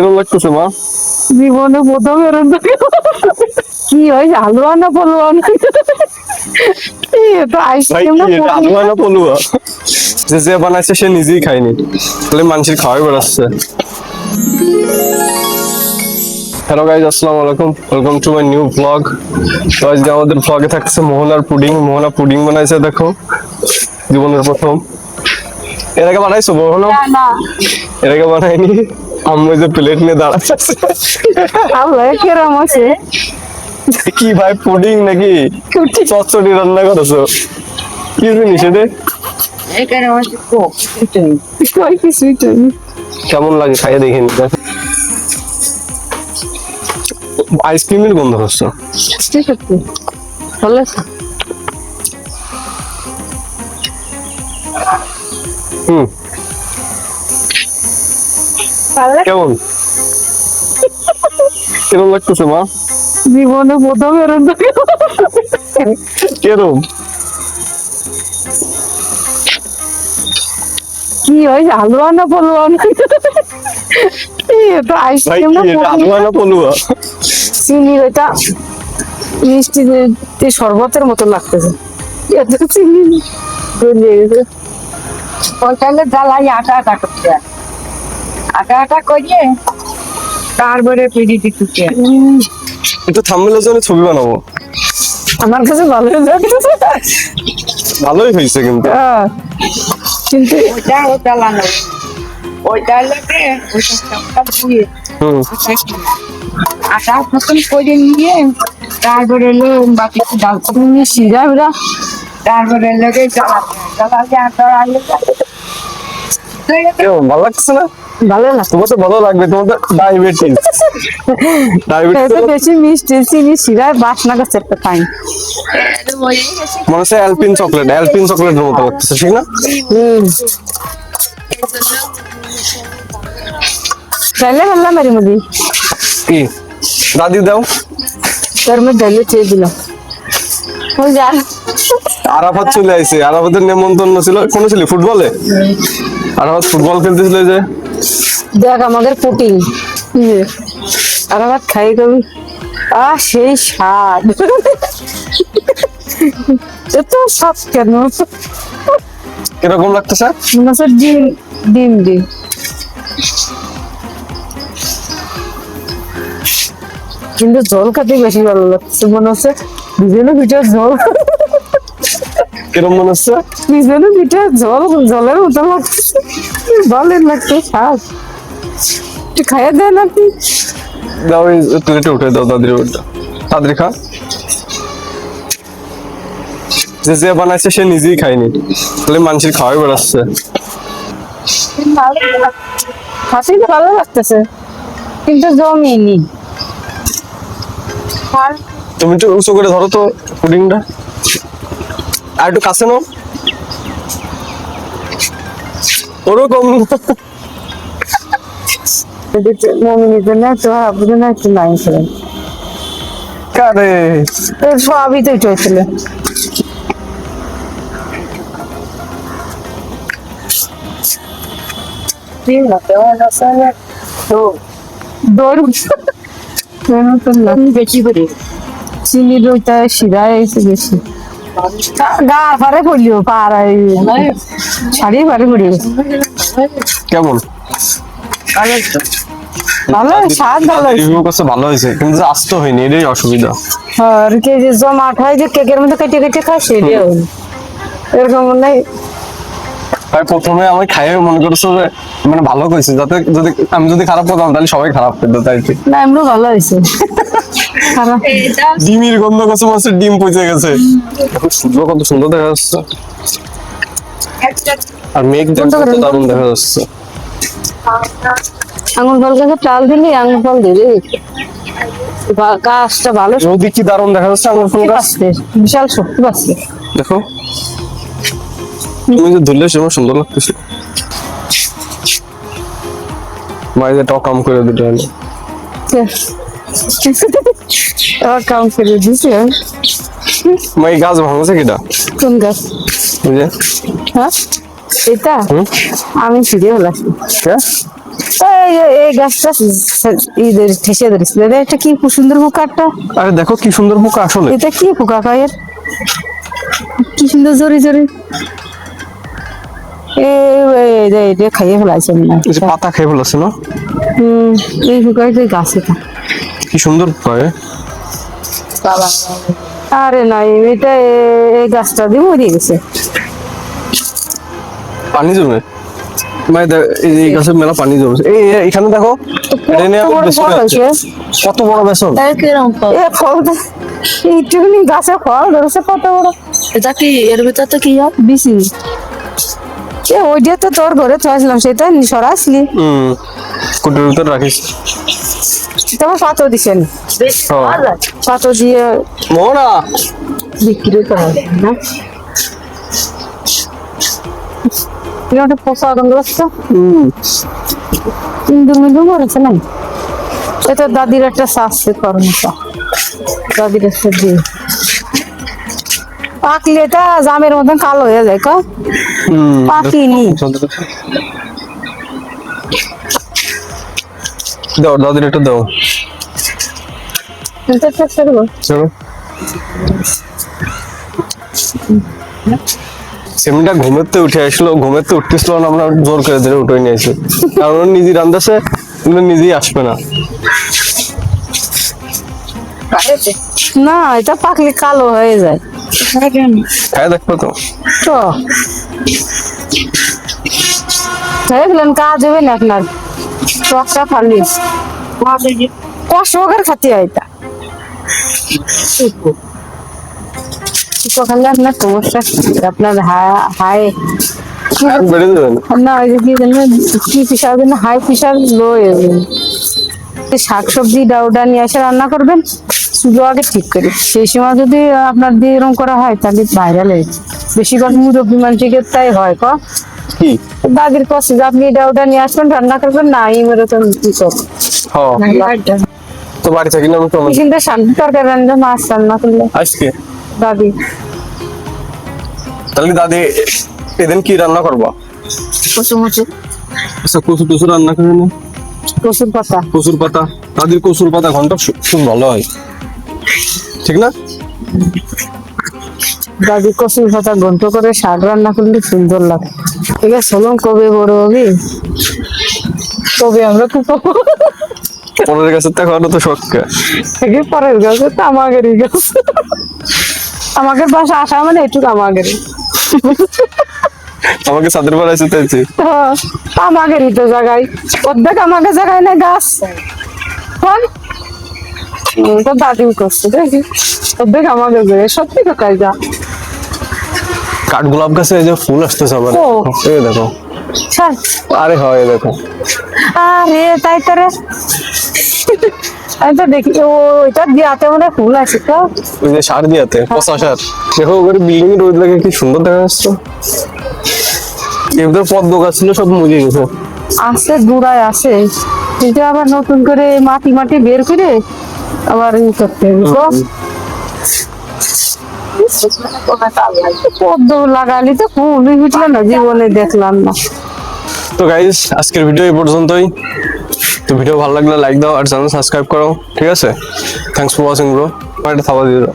এরকম লাগতেছে মা? জীবনে প্রথম এরকম কি হয়, হালুয়া না পলুয়া না? তো আইসক্রিম না হালুয়া না পলুয়া? যে যে বানাইছে সে নিজেই খায়নি, তাহলে মানুষের খাওয়াই বেড়াচ্ছে। হ্যালো গাইজ, আসসালামু আলাইকুম, welcome to my new blog. তো আজকে আমাদের ব্লগে থাকছে মোহনার পুডিং। মোহনা পুডিং বানাইছে, দেখো, জীবনের প্রথম। এর আগে বানাইছো মোহনা? না, এর আগে বানাইনি। আম্মু যে প্লেট নিয়ে দাঁড়াচ্ছে, আল্লাহ কেরাম আছে। কি ভাই, পুডিং নাকি চচ্চড়ি রান্না করেছো? কি জিনিস এটা? এখানে আছে কোক, কই কিছুই তো নেই। কেমন লাগে খাইয়ে দেখিনি। আইসক্রিমের গন্ধ হচ্ছে। ঠিক আছে, ভালো আছে। হুম, কেমন কেমন লাগতেছে মা? জীবনে প্রথম এরকম কেরম? কি হয়, হালুয়া না পলুয়া না? তো ভাই আইসক্রিম না হালুয়া না পলুয়া? চিনি, ওইটা মিষ্টি শরবতের মতো লাগতেছে। এত চিনি গলিয়ে গেছে। ওইখানে জ্বালাই আটা আটা করতে হয়। আটা আটা করিয়ে তারপরে পিড়ি দিতে। একটু থাম্বনেলের জন্য ছবি বানাবো। আমার কাছে ভালোই লাগতেছে। ভালোই হয়েছে কিন্তু। কিন্তু ওইটা জ্বালানো, ওইটা লাগে ওইটা ধুয়ে হুম, আটা মতন করে নিয়ে তারপরে বাকি ডাল চিনি সিরা ওরা, তারপরে লেগে জ্বালাতে আটা কেমন ভালো লাগছে না? ভালো না, তোমার তো ভালো লাগবে, তোমার তো ডায়াবেটিস। ডায়াবেটিস বেশি মিষ্টি চিনি সিরায় বাসনা করছে একটা টাইম। মনে হচ্ছে অ্যালপিন চকলেট, অ্যালপিন চকলেটের মতো লাগতেছে, ঠিক না? চাইলে ফেললাম এর মধ্যে, কি দাদি দাও। তোর মধ্যে ঢেলে চেয়ে দিলাম। ওই যা আরাফাত চলে আইছে, আরাফাতের নেমন্তন্ন ছিল। কোন ছিল? ফুটবলে আরাফাত ফুটবল খেলতেছিল যে। দেখ আমাদের পুটিং আর আমার খাই কবি সেই স্বাদ। এত স্বাদ কেন? কিরকম লাগতেছে? মনে হচ্ছে ডিম ডিম ডিম। কিন্তু জল খেতে বেশি ভালো লাগছে, মনে হচ্ছে বিজেনো পিঠার জল। কিরকম মনে হচ্ছে? বিজেনো পিঠার জল জলের মতো লাগছে, ভালো লাগছে স্বাদ। একটু খাইয়ে দেন আপনি। দাও, এই প্লেটে উঠে দাও, দাদির ওটা তাড়াতাড়ি খা। যে যে বানাইছে সে নিজেই খায়নি, তাহলে মানুষের খাওয়াই বেড়াচ্ছে। হাসি তো ভালো লাগতেছে কিন্তু জমিনি। তুমি একটু উঁচু করে ধরো তো পুডিংটা, আর একটু কাছে নাও। ওরকম মমিনের জন্য তো আপনার না একটু লাইন ছিলেন, কারে সবই তো চলছিল। বেশি করে চিনি দইটা শিরায় এসে বেশি গা পারে পড়িও পাড়ায় শাড়ি পারে পড়িও। কেমন? ভালো স্বাদ ভালো হয়েছে। রিভিউ করছে ভালো হয়েছে, কিন্তু যে আস্ত হয়নি, এটাই অসুবিধা। আর কে যে জমাট হয় যে কেকের মধ্যে কেটে কেটে খায় সেটাও এরকম নাই। ভাই প্রথমে আমি খাইয়ে মনে করছো যে মানে ভালো কইছে, যাতে যদি আমি যদি খারাপ করতাম তাহলে সবাই খারাপ পেতো, তাই কি? না এমনি ভালো হয়েছে। ডিমের গন্ধ করছে, মনে হচ্ছে ডিম পচে গেছে। সূর্য কত সুন্দর দেখা যাচ্ছে, আর মেঘ দেখতে কত দারুণ দেখা যাচ্ছে। আঙুর ফল গাছে চাল দিলি আঙুর ফল দিলি, গাছটা ভালো নদী কি দারুণ দেখা যাচ্ছে, আঙুর ফুল গাছ পাচ্ছে, বিশাল শক্তি পাচ্ছে। দেখো, তুমি যে ধরলে সেরকম সুন্দর লাগতেছে। মাইজে টক কাম করে দিতে হলো। কাম করে দিছে। মাই গাছ ভাঙছে কিটা? কোন গাছ? ওই যে হ্যাঁ এটা আমি ফিরে হলাম। এই গাছটা ঈদের ঠেসে ধরেছিল এটা কি খুব সুন্দর পোকাটা। আরে দেখো কি সুন্দর পোকা আসলে। এটা কি পোকা কায়ের কি সুন্দর জরি জরি এই খাইয়ে ফেলাইছে মনে হয়। এই যে পাতা খেয়ে ফেলেছে না? এই পোকাটা গাছে কি সুন্দর পোকা বাবা। আরে নাই এটা এই গাছটা দিয়ে মরে গেছে। পানি জমে মানে এই গাছের মেলা পানি জমছে। এই এখানে দেখো এটা নিয়ে আমি বেসন হচ্ছে। কত বড় বেসন! এইটুকুনি গাছে ফল ধরেছে কত বড়। এটা কি এর ভিতর তো কি হয় বিসি ওইটা তো তোর ঘরে চাইছিলাম সেটা সরাসলি কুটির ভিতর রাখিস। তোমার পাতো দিছেন বেশি খাওয়া যায়? পাতো দিয়ে মোহনা বিক্রি করা যায় না। এটা পোষা রঙ রাস্তা ইন্দু মিন্দু মরেছে নাই। এটা দাদির একটা শাস্তি করমটা দাদির একটা দিয়ে পাকলে এটা জামের মতন কালো হয়ে যায় কা পাকিনি। দাও দাদির একটা দাও। চলো সেমটা ঘুমেতে উঠে আসলো, ঘুমেতে উঠতেছিল না, আমরা জোর করে ধরে উঠে নিয়ে আসি কারণ ও নিজে রান্দাছে কিন্তু নিজেই আসবে না। না এটা পাকলে কালো হয়ে যায়। খাই দেখবো তো তো দেখলেন কাজ হবে না আপনার টকটা ফালিস কষ্ট করে খাতে হয় এটা সকালে আপনার সমস্যা আপনার হাই বেড়ে যাবেন। না ওই যে কি জানেন কি প্রেশার না হাই প্রেশার লো শাক সবজি ডাউডা নিয়ে এসে রান্না করবেন চুলো আগে ঠিক করে। সেই সময় যদি আপনার দিয়ে এরকম করা হয় তাহলে ভাইরাল হয়েছে। বেশিরভাগ মুরব্বী মানুষের তাই হয় ক কি দাদির কাছে যে আপনি ডাউডা নিয়ে আসবেন রান্না করবেন না এরকম কি করবেন। তো বাড়ি থাকি না আমি তো কিন্তু শান্তি তরকারি রান্না মাছ রান্না করলে আজকে দাদি তাহলে দাদি এদিন কি রান্না করবো? কচু মুচু আচ্ছা কচু টচু রান্না করে না কচুর পাতা কচুর পাতা দাদির কচুর পাতা ঘন্টা খুব ভালো হয় ঠিক না? দাদি কচুর পাতা ঘন্ট করে শাক রান্না করলে সুন্দর লাগে। ঠিক আছে চলুন কবে বড় হবি কবে আমরা খুব পরের কাছে তো এখন তো শখ পরের গাছে তো আমাদেরই গাছ আমাদের বাসা আসা মানে একটু আমাদেরই আমাকে ছাদের পর আসতে চাইছি আমাদেরই তো জায়গায় অর্ধেক আমাকে জায়গায় না গাছ তো দাদিও করছে দেখি অর্ধেক আমাকে জায়গায় সত্যি কোথায় যা কাঠগোলাপ গাছে এই যে ফুল আসতেছে আবার ও। এই দেখো ছাড় আরে হয় দেখো আরে তাই তো রে আমি তো দেখি ওইটা দিয়াতে মনে হয় ফুল আছে তো ওই যে সার দিয়াতে পচা সার দেখো ওখানে বিল্ডিং এর রোদ লাগে কি সুন্দর দেখা যাচ্ছে। এবার পদ্ম গাছ ছিল সব মরে গেছে। আছে গুড়ায় আছে কিন্তু আবার নতুন করে মাটি মাটি বের করে আবার ই করতে হবে পদ্ম লাগালি তো ফুলই উঠলো না জীবনে দেখলাম না। তো গাইস আজকের ভিডিও এই পর্যন্তই। তো ভিডিও ভালো লাগলে লাইক দাও আর চ্যানেল সাবস্ক্রাইব করো ঠিক আছে। Thanks for watching bro. একটা থাবা দিয়ে দাও।